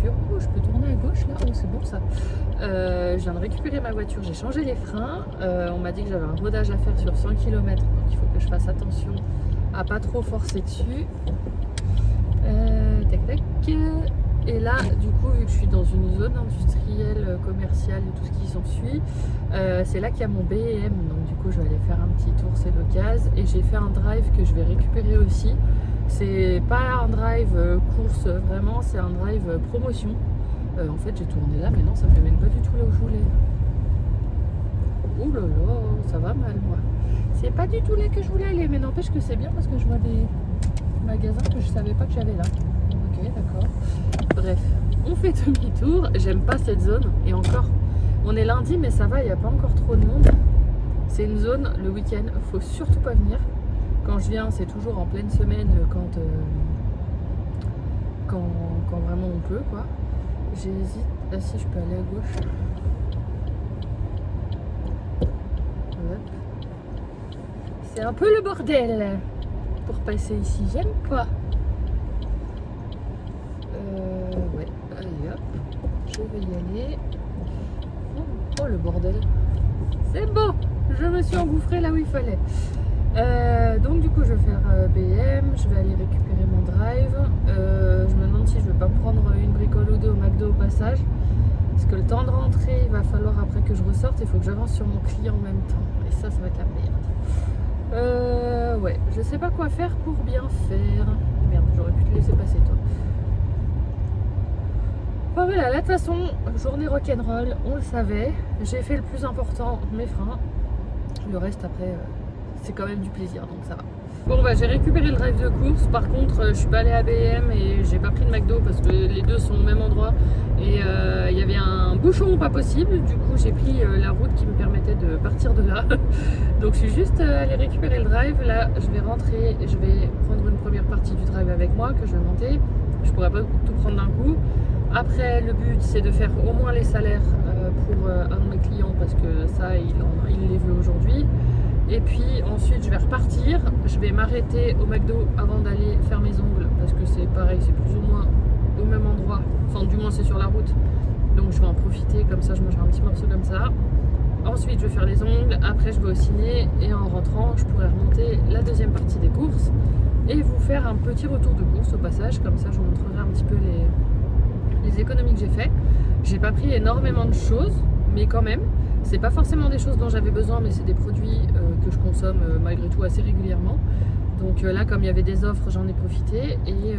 voiture. Oh, je peux tourner à gauche là. Oh, c'est bon ça. Je viens de récupérer ma voiture, j'ai changé les freins. On m'a dit que j'avais un rodage à faire sur 100 km, donc il faut que je fasse attention à pas trop forcer dessus. Tac tac. Et là, du coup, vu que je suis dans une zone industrielle, commerciale et tout ce qui s'ensuit, c'est là qu'il y a mon BM. Donc du coup, je vais aller faire un petit tour, c'est l'occasion. Et j'ai fait un drive que je vais récupérer aussi. C'est pas un drive course vraiment, c'est un drive promotion. En fait, j'ai tourné là, mais non, ça fait même pas du tout là où je voulais. Ouh là là, ça va mal moi. C'est pas du tout là que je voulais aller, mais n'empêche que c'est bien parce que je vois des magasins que je savais pas que j'avais là. Ok, d'accord. Bref, on fait demi-tour. J'aime pas cette zone. Et encore, on est lundi, mais ça va, il n'y a pas encore trop de monde. C'est une zone, le week-end, faut surtout pas venir. Quand je viens, c'est toujours en pleine semaine, quand vraiment on peut, quoi. J'hésite. Ah si, je peux aller à gauche. Hop. C'est un peu le bordel pour passer ici. J'aime pas. Ouais, allez hop, je vais y aller. Oh le bordel. C'est beau. Je me suis engouffrée là où il fallait. Donc du coup je vais faire BM, je vais aller récupérer mon drive. Je me demande si je vais pas prendre une bricole ou deux au McDo au passage. Parce que le temps de rentrer, il va falloir après que je ressorte, il faut que j'avance sur mon client en même temps. Et ça va être la merde. Ouais, je sais pas quoi faire pour bien faire. Merde, j'aurais pu te laisser passer toi. Bon voilà, là de toute façon, journée rock'n'roll, on le savait. J'ai fait le plus important, mes freins. Le reste après, c'est quand même du plaisir, donc ça va. Bon bah j'ai récupéré le drive de course. Par contre, je suis pas allée à BM et j'ai pas pris de McDo parce que les deux sont au même endroit. Et il y avait un bouchon pas possible. Du coup, j'ai pris la route qui me permettait de partir de là. Donc je suis juste allée récupérer le drive. Là, je vais rentrer, je vais prendre une première partie du drive avec moi que je vais monter. Je pourrais pas tout prendre d'un coup. Après, le but, c'est de faire au moins les salaires pour un de mes clients parce que ça, il les veut aujourd'hui. Et puis ensuite, je vais repartir. Je vais m'arrêter au McDo avant d'aller faire mes ongles parce que c'est pareil, c'est plus ou moins au même endroit. Enfin, du moins, c'est sur la route. Donc, je vais en profiter. Comme ça, je mangerai un petit morceau comme ça. Ensuite, je vais faire les ongles. Après, je vais au ciné. Et en rentrant, je pourrai remonter la deuxième partie des courses et vous faire un petit retour de course au passage. Comme ça, je vous montrerai un petit peu les économies que j'ai fait. J'ai pas pris énormément de choses, mais quand même, c'est pas forcément des choses dont j'avais besoin, mais c'est des produits que je consomme malgré tout assez régulièrement. Donc là, comme il y avait des offres, j'en ai profité. Et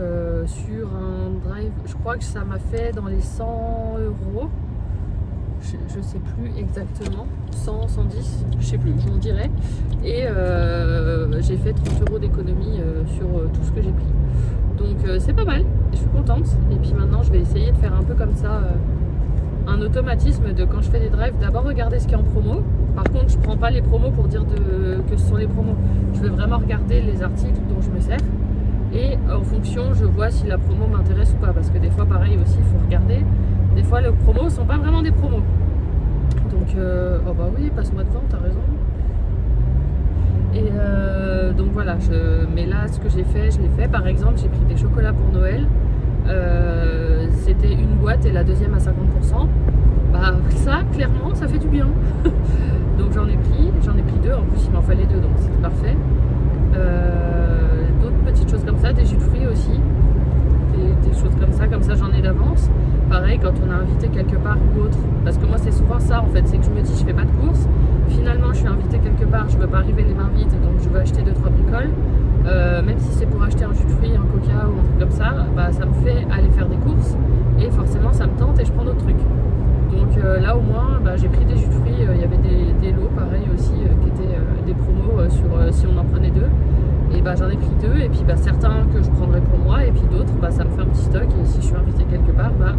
sur un drive, je crois que ça m'a fait dans les 100 €. Je sais plus exactement, 100, 110, je sais plus, je vous le dirai. Et j'ai fait 30 € d'économie sur tout ce que j'ai pris. Donc c'est pas mal, je suis contente. Et puis maintenant, je vais essayer de faire un peu comme ça, un automatisme de quand je fais des drives, d'abord regarder ce qui est en promo. Par contre, je prends pas les promos pour dire que ce sont les promos. Je vais vraiment regarder les articles dont je me sers. Et en fonction, je vois si la promo m'intéresse ou pas. Parce que des fois, pareil aussi, il faut regarder. Des fois, les promos sont pas vraiment des promos. Donc, oh bah oui, passe-moi devant, t'as raison. Et donc voilà, mais là, ce que j'ai fait, je l'ai fait. Par exemple, j'ai pris des chocolats pour Noël. C'était une boîte et la deuxième à 50%. Bah ça, clairement, ça fait du bien. Donc j'en ai pris deux. En plus, il m'en fallait deux, donc c'était parfait. D'autres petites choses comme ça, des jus de fruits aussi. Des choses comme ça j'en ai d'avance. Pareil, quand on est invité quelque part ou autre, parce que moi c'est souvent ça en fait, c'est que je me dis je fais pas de course, finalement je suis invité quelque part, je veux pas arriver les mains vides, donc je veux acheter 2-3 bricoles, même si c'est pour acheter un jus de fruits, un coca ou un truc comme ça, bah ça me fait aller faire des courses et forcément ça me tente et je prends d'autres trucs. Donc là au moins bah, j'ai pris des jus de fruits, il y avait des lots pareil aussi qui étaient des promos sur si on en prenait deux. Et bah j'en ai pris deux et puis bah certains que je prendrai pour moi et puis d'autres bah ça me fait un petit stock et si je suis invitée quelque part bah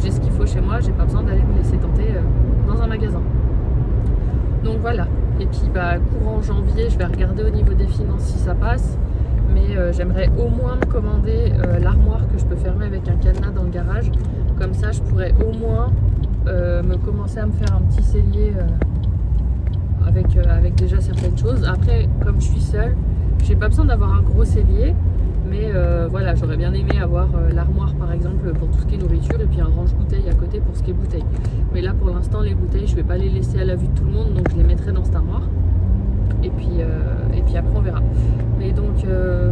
j'ai ce qu'il faut chez moi, j'ai pas besoin d'aller me laisser tenter dans un magasin. Donc voilà, et puis bah courant janvier je vais regarder au niveau des finances si ça passe, mais j'aimerais au moins me commander l'armoire que je peux fermer avec un cadenas dans le garage, comme ça je pourrais au moins me commencer à me faire un petit cellier avec déjà certaines choses. Après comme je suis seule, j'ai pas besoin d'avoir un gros cellier, Mais voilà, j'aurais bien aimé avoir l'armoire par exemple pour tout ce qui est nourriture et puis un range bouteille à côté pour ce qui est bouteille. Mais là pour l'instant les bouteilles je vais pas les laisser à la vue de tout le monde, donc je les mettrai dans cette armoire. Et puis après on verra. Mais donc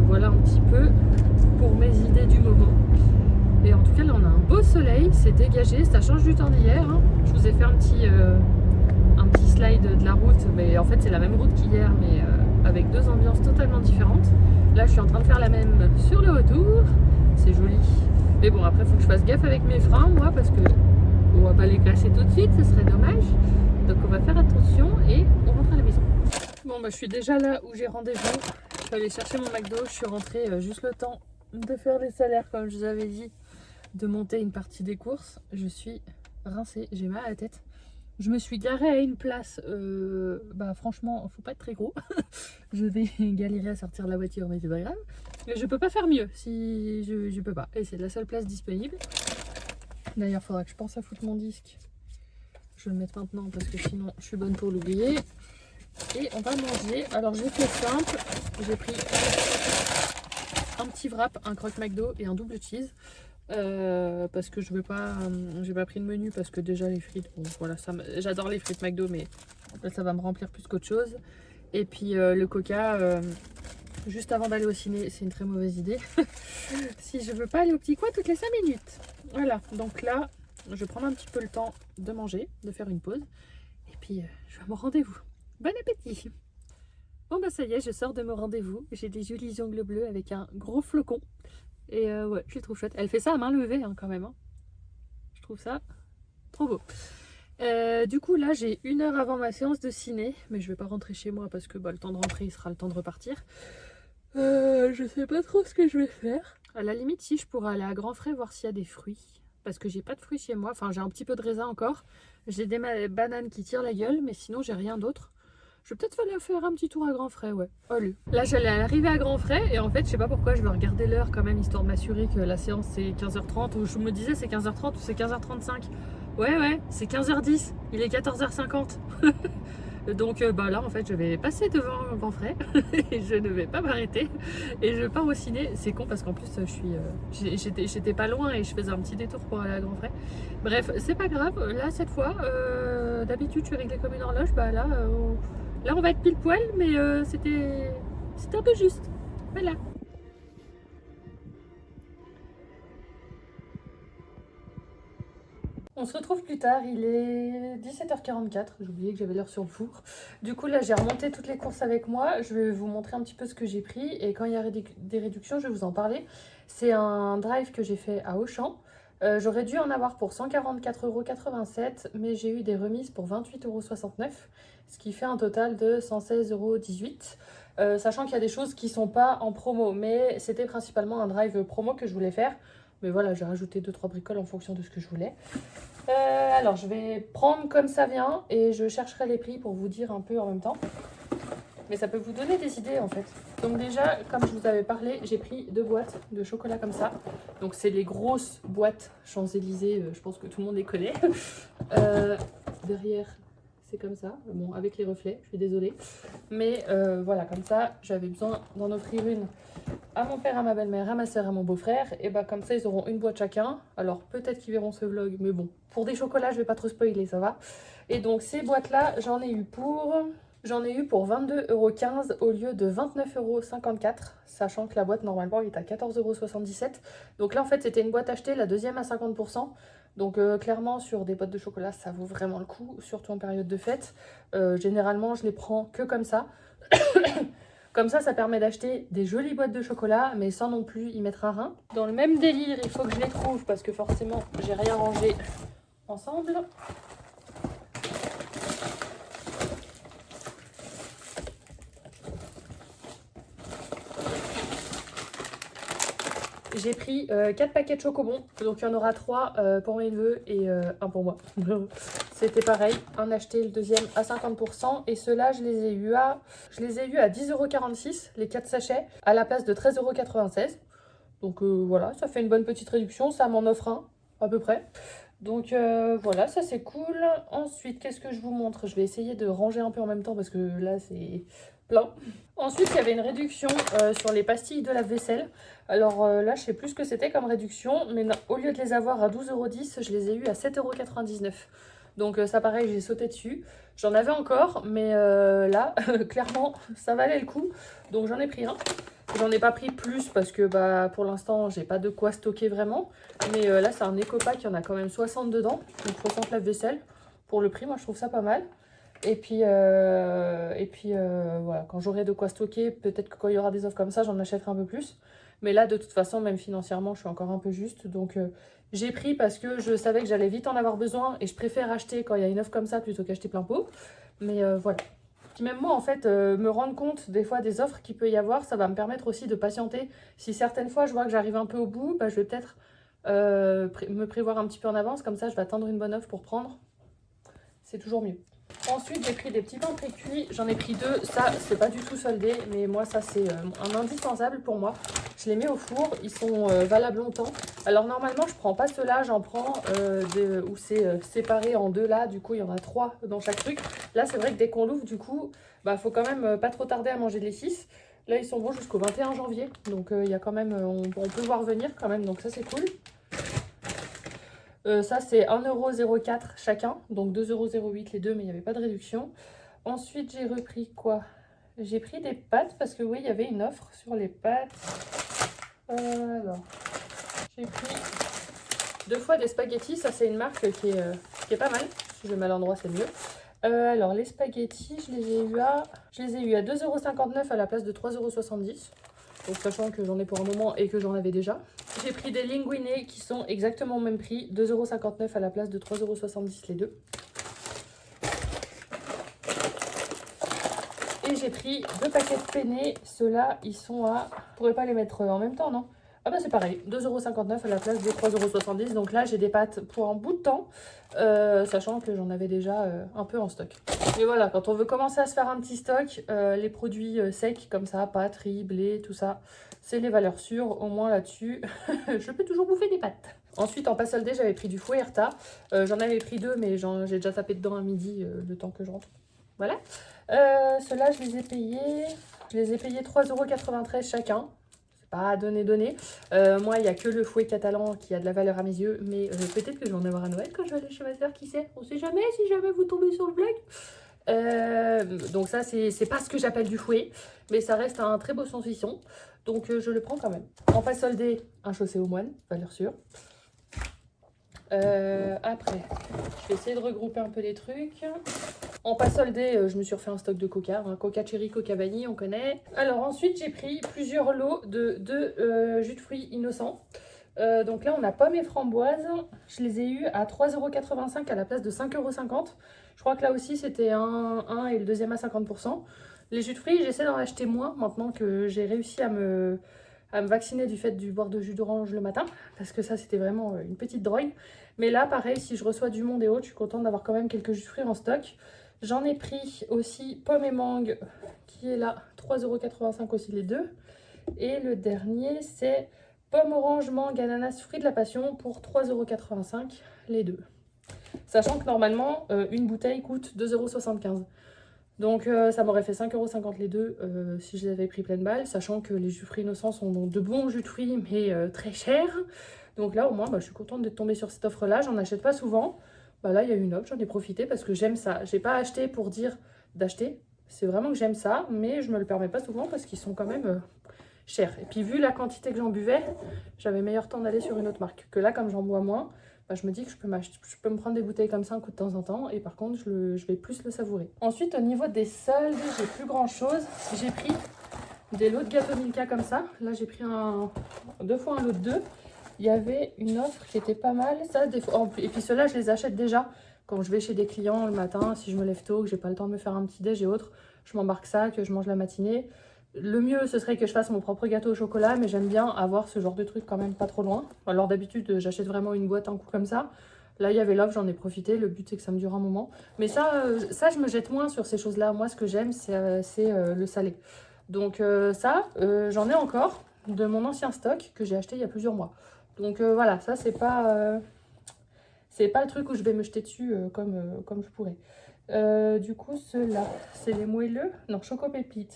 voilà un petit peu pour mes idées du moment. Et en tout cas là on a un beau soleil, c'est dégagé, ça change du temps d'hier. Hein. Je vous ai fait un petit slide de la route, mais en fait c'est la même route qu'hier mais avec deux ambiances totalement différentes. Là je suis en train de faire la même sur le retour, c'est joli. Mais bon après il faut que je fasse gaffe avec mes freins moi parce que on va pas les casser tout de suite, ce serait dommage. Donc on va faire attention et on rentre à la maison. Bon bah je suis déjà là où j'ai rendez-vous. Je vais aller chercher mon McDo, je suis rentrée juste le temps de faire les salaires comme je vous avais dit, de monter une partie des courses. Je suis rincée, j'ai mal à la tête. Je me suis garée à une place, bah franchement, faut pas être très gros. Je vais galérer à sortir de la voiture, mais c'est pas grave. Mais je peux pas faire mieux, si je peux pas. Et c'est la seule place disponible. D'ailleurs, faudra que je pense à foutre mon disque. Je vais le mettre maintenant parce que sinon, je suis bonne pour l'oublier. Et on va manger. Alors, j'ai fait simple. J'ai pris un petit wrap, un croque McDo et un double cheese. Parce que je veux pas, j'ai pas pris de menu parce que déjà les frites, bon voilà, j'adore les frites McDo mais ça va me remplir plus qu'autre chose. Et puis le coca juste avant d'aller au ciné, c'est une très mauvaise idée. Si je veux pas aller au petit coin toutes les 5 minutes. Voilà, donc là je vais prendre un petit peu le temps de manger, de faire une pause et puis je vais à mon rendez-vous. Bon appétit. Bon bah ça y est, je sors de mon rendez-vous, j'ai des jolis ongles bleus avec un gros flocon. Et ouais, je les trouve chouette. Elle fait ça à main levée hein, quand même. Hein. Je trouve ça trop beau. Du coup là j'ai 1 heure avant ma séance de ciné. Mais je vais pas rentrer chez moi parce que bah, le temps de rentrer il sera le temps de repartir. Je sais pas trop ce que je vais faire. À la limite si je pourrais aller à Grand Frais voir s'il y a des fruits. Parce que j'ai pas de fruits chez moi. Enfin j'ai un petit peu de raisin encore. J'ai des bananes qui tirent la gueule. Mais sinon j'ai rien d'autre. Je vais peut-être aller faire un petit tour à Grand Frais, ouais. Allez. Là, j'allais arriver à Grand Frais et en fait, je sais pas pourquoi, je vais regarder l'heure quand même, histoire de m'assurer que la séance c'est 15h30 ou je me disais c'est 15h30 ou c'est 15h35. Ouais, c'est 15h10, il est 14h50. Donc bah là, en fait, je vais passer devant Grand Frais et je ne vais pas m'arrêter et je pars au ciné. C'est con parce qu'en plus, j'étais pas loin et je faisais un petit détour pour aller à Grand Frais. Bref, c'est pas grave. Là, cette fois, d'habitude, je suis réglée comme une horloge. Bah là, là, on va être pile poil, mais c'était un peu juste. Voilà. On se retrouve plus tard, il est 17h44, j'ai oublié que j'avais l'heure sur le four. Du coup là j'ai remonté toutes les courses avec moi, je vais vous montrer un petit peu ce que j'ai pris et quand il y a des réductions je vais vous en parler. C'est un drive que j'ai fait à Auchan, j'aurais dû en avoir pour 144,87 € mais j'ai eu des remises pour 28,69 €, ce qui fait un total de 116,18 €. Sachant qu'il y a des choses qui ne sont pas en promo, mais c'était principalement un drive promo que je voulais faire. Mais voilà, j'ai rajouté 2-3 bricoles en fonction de ce que je voulais. Alors, je vais prendre comme ça vient et je chercherai les prix pour vous dire un peu en même temps. Mais ça peut vous donner des idées en fait. Donc déjà, comme je vous avais parlé, j'ai pris 2 boîtes de chocolat comme ça. Donc c'est les grosses boîtes Champs-Élysées, je pense que tout le monde les connaît. Derrière, c'est comme ça. Bon, avec les reflets, je suis désolée. Mais voilà, comme ça, j'avais besoin d'en offrir une à mon père, à ma belle-mère, à ma soeur, à mon beau-frère. Et bah comme ça, ils auront une boîte chacun. Alors peut-être qu'ils verront ce vlog, mais bon. Pour des chocolats, je vais pas trop spoiler, ça va. Et donc ces boîtes-là, j'en ai eu pour 22,15 € au lieu de 29,54 €, sachant que la boîte normalement est à 14,77 €. Donc là en fait c'était une boîte achetée, la deuxième à 50%. Donc clairement sur des boîtes de chocolat ça vaut vraiment le coup, surtout en période de fête. Généralement je les prends que comme ça. Comme ça permet d'acheter des jolies boîtes de chocolat mais sans non plus y mettre un rein. Dans le même délire il faut que je les trouve parce que forcément j'ai rien rangé ensemble. J'ai pris 4 paquets de chocobons, donc il y en aura 3 pour mes neveux et 1 pour moi. C'était pareil, un acheté, le deuxième à 50%. Et ceux-là, je les ai eu à 10,46 €, les 4 sachets, à la place de 13,96 €. Donc voilà, ça fait une bonne petite réduction, ça m'en offre un, à peu près. Donc voilà, ça c'est cool. Ensuite, qu'est-ce que je vous montre? Je vais essayer de ranger un peu en même temps parce que là c'est plein. Ensuite, il y avait une réduction sur les pastilles de lave-vaisselle. Alors là, je sais plus ce que c'était comme réduction, mais non, au lieu de les avoir à 12,10 €, je les ai eu à 7,99 €. Donc ça pareil, j'ai sauté dessus. J'en avais encore, mais là, clairement, ça valait le coup. Donc j'en ai pris un. J'en ai pas pris plus parce que bah, pour l'instant, j'ai pas de quoi stocker vraiment. Mais là, c'est un éco-pack, il y en a quand même 60 dedans. Donc 60 lave-vaisselle. Pour le prix, moi, je trouve ça pas mal. Et puis voilà, quand j'aurai de quoi stocker, peut-être que quand il y aura des offres comme ça, j'en achèterai un peu plus. Mais là, de toute façon, même financièrement, je suis encore un peu juste. Donc j'ai pris parce que je savais que j'allais vite en avoir besoin. Et je préfère acheter quand il y a une offre comme ça plutôt qu'acheter plein pot. Mais voilà. Puis même moi, en fait, me rendre compte des fois des offres qu'il peut y avoir, ça va me permettre aussi de patienter. Si certaines fois, je vois que j'arrive un peu au bout, bah, je vais peut-être me prévoir un petit peu en avance. Comme ça, je vais attendre une bonne offre pour prendre. C'est toujours mieux. Ensuite, j'ai pris des petits pains pré-cuits. J'en ai pris deux. Ça, c'est pas du tout soldé, mais moi, ça, c'est un indispensable pour moi. Je les mets au four. Ils sont valables longtemps. Alors, normalement, je prends pas ceux-là. J'en prends où c'est séparé en deux là. Du coup, il y en a 3 dans chaque truc. Là, c'est vrai que dès qu'on l'ouvre, du coup, bah, faut quand même pas trop tarder à manger les 6. Là, ils sont bons jusqu'au 21 janvier. Donc, il y a quand même, on peut voir venir quand même. Donc, ça, c'est cool. Ça, c'est 1,04 € chacun, donc 2,08 € les deux, mais il n'y avait pas de réduction. Ensuite, j'ai repris quoi? J'ai pris des pâtes parce que oui, il y avait une offre sur les pâtes. Alors, j'ai pris 2 fois des spaghettis. Ça, c'est une marque qui est pas mal. Si je mets à l'endroit, c'est mieux. Alors, les spaghettis, je les ai eu à 2,59 € à la place de 3,70 €. Donc, sachant que j'en ai pour un moment et que j'en avais déjà. J'ai pris des linguinés qui sont exactement au même prix, 2,59 € à la place de 3,70 € les deux. Et j'ai pris 2 paquets de penne. Ceux-là, ils sont à... Je pourrais pas les mettre en même temps, non? Ah bah c'est pareil, 2,59 € à la place de 3,70 €. Donc là, j'ai des pâtes pour un bout de temps, sachant que j'en avais déjà un peu en stock. Et voilà, quand on veut commencer à se faire un petit stock, les produits secs comme ça, pâtes, riz, blé, tout ça, c'est les valeurs sûres. Au moins là-dessus, je peux toujours bouffer des pâtes. Ensuite, en pâte soldée, j'avais pris du fouet Herta. J'en avais pris 2, mais j'ai déjà tapé dedans à midi, le temps que je rentre. Voilà. Ceux-là, je les ai payés. Je les ai payés 3,93 € chacun. C'est pas donné. Moi, il n'y a que le fouet catalan qui a de la valeur à mes yeux. Mais peut-être que je vais en avoir à Noël quand je vais aller chez ma soeur, qui sait. On sait jamais si jamais vous tombez sur le blog. Donc ça, c'est pas ce que j'appelle du fouet. Mais ça reste un très beau saucisson. Donc je le prends quand même. En pâte soldée, un chaussé aux moines, valeur sûre. Après, je vais essayer de regrouper un peu les trucs. En pâte soldée, je me suis refait un stock de coca. Hein. Coca cherry, coca vanille, on connaît. Alors ensuite, j'ai pris plusieurs lots de jus de fruits innocents. Donc là, on a pommes et framboises. Je les ai eus à 3,85 € à la place de 5,50 €. Je crois que là aussi, c'était un et le deuxième à 50%. Les jus de fruits, j'essaie d'en acheter moins maintenant que j'ai réussi à me vacciner du fait du boire de jus d'orange le matin. Parce que ça, c'était vraiment une petite drogue. Mais là, pareil, si je reçois du monde et autres, je suis contente d'avoir quand même quelques jus de fruits en stock. J'en ai pris aussi pomme et mangue, qui est là, 3,85 € aussi les deux. Et le dernier, c'est pomme, orange, mangue, ananas, fruits de la passion pour 3,85 € les deux. Sachant que normalement, une bouteille coûte 2,75 €. Donc ça m'aurait fait 5,50 € les deux si je les avais pris pleine balle. Sachant que les jus de fruits innocents sont donc de bons jus de fruits, mais très chers. Donc là, au moins, je suis contente d'être tombée sur cette offre-là. J'en achète pas souvent. Là, il y a une offre, j'en ai profité parce que j'aime ça. J'ai pas acheté pour dire d'acheter. C'est vraiment que j'aime ça, mais je me le permets pas souvent parce qu'ils sont quand même chers. Et puis, vu la quantité que j'en buvais, j'avais meilleur temps d'aller sur une autre marque. Que là, comme j'en bois moins, je me dis que je peux me prendre des bouteilles comme ça un coup de temps en temps. Et par contre, je vais plus le savourer. Ensuite, au niveau des soldes, j'ai plus grand-chose. J'ai pris des lots de gâteaux Milka comme ça. Là, j'ai pris 2 fois un lot de 2. Il y avait une offre qui était pas mal. Ça, et puis ceux-là, je les achète déjà quand je vais chez des clients le matin. Si je me lève tôt, que j'ai pas le temps de me faire un petit déj et autres, je m'embarque ça, que je mange la matinée. Le mieux, ce serait que je fasse mon propre gâteau au chocolat, mais j'aime bien avoir ce genre de truc quand même pas trop loin. Alors d'habitude, j'achète vraiment une boîte en coup comme ça. Là, il y avait l'offre, j'en ai profité. Le but, c'est que ça me dure un moment. Mais ça, je me jette moins sur ces choses-là. Moi, ce que j'aime, c'est le salé. Donc j'en ai encore de mon ancien stock que j'ai acheté il y a plusieurs mois. Donc voilà, ça c'est pas C'est pas le truc où je vais me jeter dessus comme je pourrais. Du coup, ceux-là, c'est les moelleux. Non, Choco Pépite.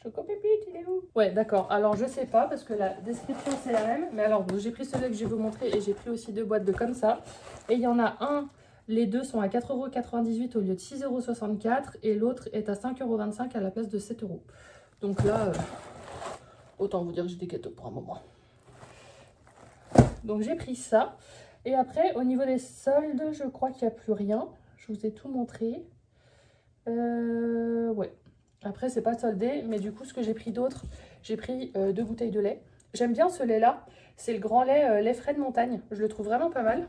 Choco Pépite, il est où? Ouais, d'accord. Alors, je sais pas parce que la description, c'est la même. Mais alors, j'ai pris celui-là que je vais vous montrer et j'ai pris aussi 2 boîtes de comme ça. Et il y en a un, les deux sont à 4,98 € au lieu de 6,64 € et l'autre est à 5,25 € à la place de 7 €. Donc là, autant vous dire que j'ai des gâteaux pour un moment. Donc, j'ai pris ça. Et après, au niveau des soldes, je crois qu'il n'y a plus rien. Je vous ai tout montré. Ouais. Après, c'est pas soldé, mais du coup, ce que j'ai pris d'autre, j'ai pris 2 bouteilles de lait. J'aime bien ce lait-là. C'est le grand lait, lait frais de montagne. Je le trouve vraiment pas mal.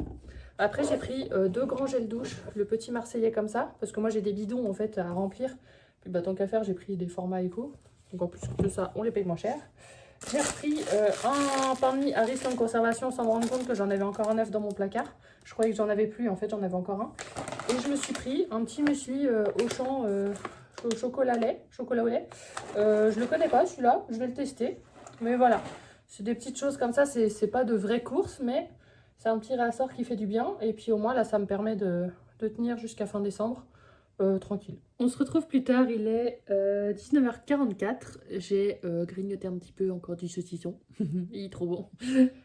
Après, j'ai pris 2 grands gels douche, le petit marseillais comme ça, parce que moi, j'ai des bidons en fait à remplir. Puis, bah, tant qu'à faire, j'ai pris des formats éco. Donc, en plus de ça, on les paye moins cher. J'ai repris un pain de mie à risque en conservation sans me rendre compte que j'en avais encore un neuf dans mon placard. Je croyais que j'en avais plus, en fait, j'en avais encore un. Et je me suis pris un petit muesli Auchan au chocolat au lait. Je le connais pas celui-là, je vais le tester. Mais voilà, c'est des petites choses comme ça, c'est pas de vraies courses, mais c'est un petit réassort qui fait du bien. Et puis au moins là, ça me permet de tenir jusqu'à fin décembre. Tranquille. On se retrouve plus tard, il est 19h44. J'ai grignoté un petit peu encore du saucisson. Il est trop bon.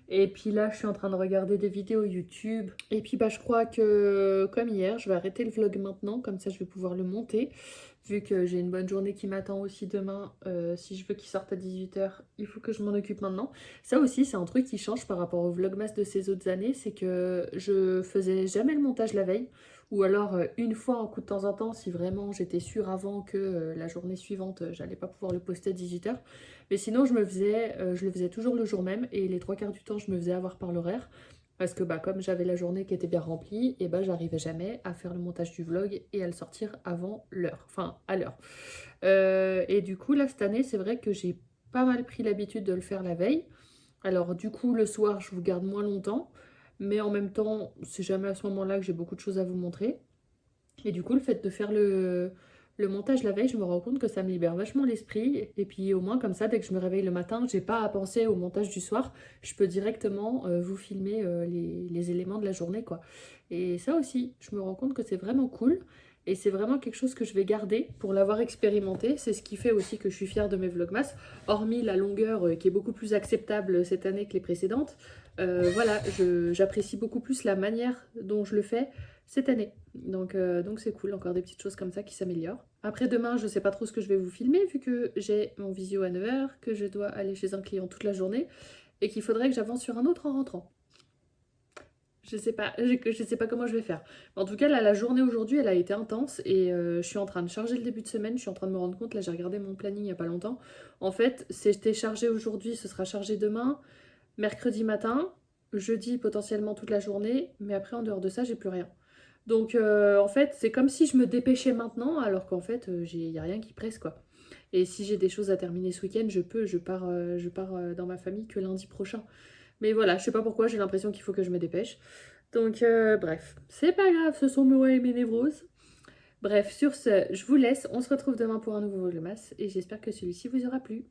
Et puis là, je suis en train de regarder des vidéos YouTube. Et puis bah, je crois que comme hier, je vais arrêter le vlog maintenant. Comme ça, je vais pouvoir le monter. Vu que j'ai une bonne journée qui m'attend aussi demain. Si je veux qu'il sorte à 18 h, il faut que je m'en occupe maintenant. Ça aussi, c'est un truc qui change par rapport au vlogmas de ces autres années. C'est que je faisais jamais le montage la veille. Ou alors une fois en coup de temps en temps si vraiment j'étais sûre avant que la journée suivante j'allais pas pouvoir le poster à 18 h. Mais sinon je le faisais toujours le jour même et les 3/4 du temps je me faisais avoir par l'horaire. Parce que bah, comme j'avais la journée qui était bien remplie, et bah, j'arrivais jamais à faire le montage du vlog et à le sortir avant l'heure. Enfin à l'heure. Et du coup là cette année c'est vrai que j'ai pas mal pris l'habitude de le faire la veille. Alors du coup le soir je vous garde moins longtemps. Mais en même temps, c'est jamais à ce moment-là que j'ai beaucoup de choses à vous montrer. Et du coup, le fait de faire le montage la veille, je me rends compte que ça me libère vachement l'esprit. Et puis au moins, comme ça, dès que je me réveille le matin, j'ai pas à penser au montage du soir. Je peux directement vous filmer les éléments de la journée, quoi. Et ça aussi, je me rends compte que c'est vraiment cool. Et c'est vraiment quelque chose que je vais garder pour l'avoir expérimenté. C'est ce qui fait aussi que je suis fière de mes vlogmas. Hormis la longueur qui est beaucoup plus acceptable cette année que les précédentes. Voilà, j'apprécie beaucoup plus la manière dont je le fais cette année. Donc c'est cool, encore des petites choses comme ça qui s'améliorent. Après demain, je sais pas trop ce que je vais vous filmer vu que j'ai mon visio à 9 h, que je dois aller chez un client toute la journée et qu'il faudrait que j'avance sur un autre en rentrant. Je sais pas comment je vais faire. En tout cas, là, la journée aujourd'hui, elle a été intense et je suis en train de charger le début de semaine. Je suis en train de me rendre compte, là, j'ai regardé mon planning il y a pas longtemps. En fait, c'était chargé aujourd'hui, ce sera chargé demain, mercredi matin, jeudi potentiellement toute la journée, mais après, en dehors de ça, j'ai plus rien. Donc, en fait, c'est comme si je me dépêchais maintenant, alors qu'en fait, il n'y a rien qui presse, quoi. Et si j'ai des choses à terminer ce week-end, je pars dans ma famille que lundi prochain. Mais voilà, je sais pas pourquoi, j'ai l'impression qu'il faut que je me dépêche. Donc bref, c'est pas grave, ce sont moi et mes névroses. Bref, sur ce, je vous laisse. On se retrouve demain pour un nouveau vlogmas et j'espère que celui-ci vous aura plu.